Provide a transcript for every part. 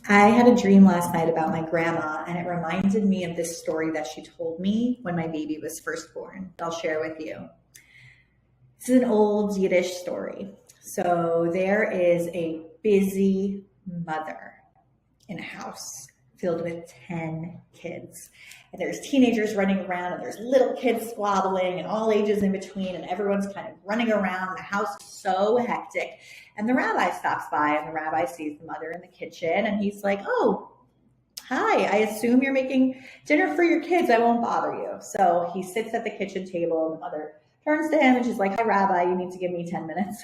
I had a dream last night about my grandma, and it reminded me of this story that she told me when my baby was first born. I'll share with you. This is an old Yiddish story. So there is a busy mother in a house filled with 10 kids. And there's teenagers running around, and there's little kids squabbling, and all ages in between, and everyone's kind of running around. The house is so hectic. And the rabbi stops by, and the rabbi sees the mother in the kitchen, and he's like, "Oh, hi, I assume you're making dinner for your kids. I won't bother you." So he sits at the kitchen table, and the mother turns to him and she's like, "Hi, Rabbi, you need to give me 10 minutes."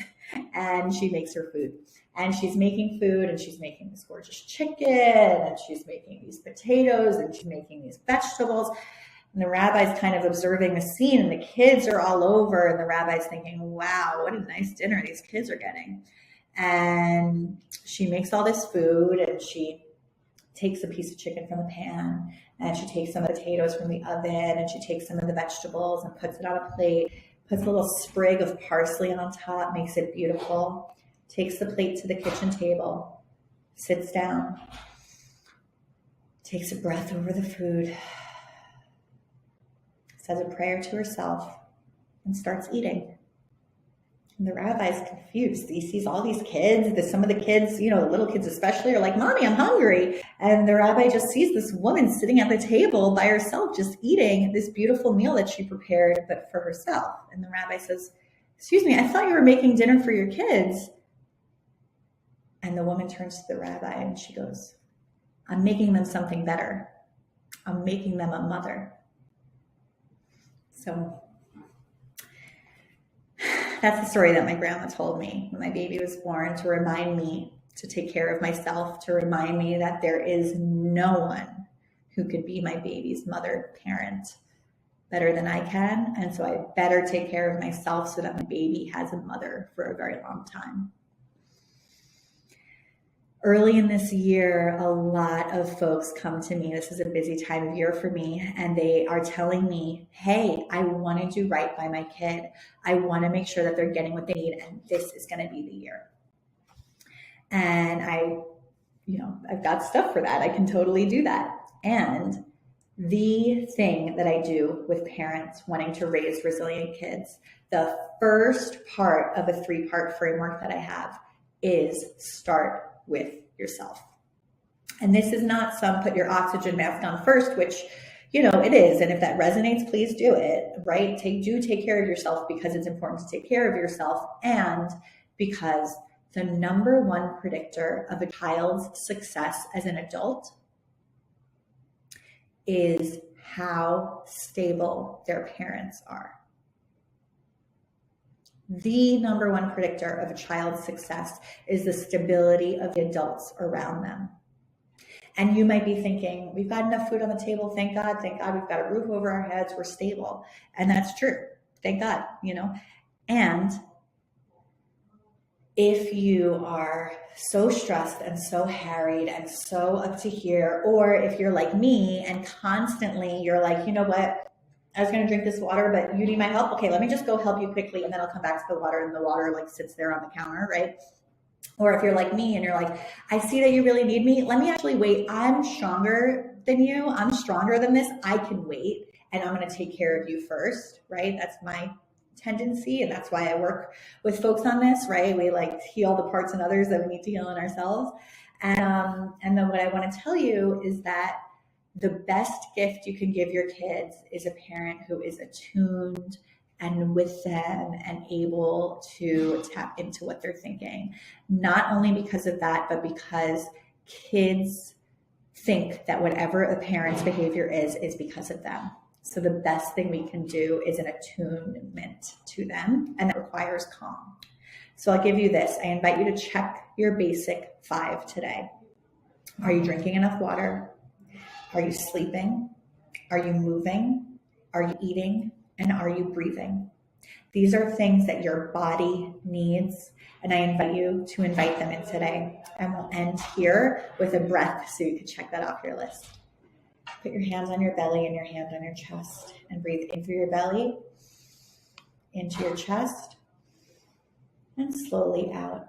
And she makes her food. And she's making food, and she's making this gorgeous chicken, and she's making these potatoes, and she's making these vegetables. And the rabbi's kind of observing the scene, and the kids are all over, and the rabbi's thinking, wow, what a nice dinner these kids are getting. And she makes all this food, and she takes a piece of chicken from the pan, and she takes some potatoes from the oven, and she takes some of the vegetables and puts it on a plate, puts a little sprig of parsley on top, makes it beautiful, takes the plate to the kitchen table, sits down, takes a breath over the food, says a prayer to herself, and starts eating. And the rabbi's confused. He sees all these kids. Some of the kids, the little kids especially, are like, "Mommy, I'm hungry." And the rabbi just sees this woman sitting at the table by herself, just eating this beautiful meal that she prepared, but for herself. And the rabbi says, "Excuse me, I thought you were making dinner for your kids." And the woman turns to the rabbi and she goes, "I'm making them something better. I'm making them a mother." So that's the story that my grandma told me when my baby was born, to remind me to take care of myself, to remind me that there is no one who could be my baby's mother, parent, better than I can. And so I better take care of myself so that my baby has a mother for a very long time. Early in this year, a lot of folks come to me. This is a busy time of year for me, and they are telling me, "Hey, I want to do right by my kid. I want to make sure that they're getting what they need, and this is going to be the year." And I've got stuff for that. I can totally do that. And the thing that I do with parents wanting to raise resilient kids, the first part of a 3-part framework that I have is start with yourself. And this is not some put your oxygen mask on first, which, it is. And if that resonates, please do it, right? Take care of yourself, because it's important to take care of yourself, and because the number one predictor of a child's success as an adult is how stable their parents are. The number one predictor of a child's success is the stability of the adults around them. And you might be thinking, we've got enough food on the table. Thank God, we've got a roof over our heads. We're stable. And that's true. Thank God, And if you are so stressed and so harried and so up to here, or if you're like me and constantly you're like, "You know what? I was going to drink this water, but you need my help. Okay, let me just go help you quickly, and then I'll come back to the water," and the water sits there on the counter, right? Or if you're like me and you're like, "I see that you really need me. Let me actually wait. I'm stronger than you. I'm stronger than this. I can wait, and I'm going to take care of you first," right? That's my tendency, and that's why I work with folks on this, right? We heal the parts in others that we need to heal in ourselves. And then what I want to tell you is that the best gift you can give your kids is a parent who is attuned and with them and able to tap into what they're thinking. Not only because of that, but because kids think that whatever a parent's behavior is because of them. So the best thing we can do is an attunement to them, and that requires calm. So I'll give you this. I invite you to check your basic 5 today. Are you drinking enough water? Are you sleeping? Are you moving? Are you eating? And are you breathing? These are things that your body needs, and I invite you to invite them in today. And we'll end here with a breath so you can check that off your list. Put your hands on your belly and your hand on your chest, and breathe in through your belly, into your chest, and slowly out.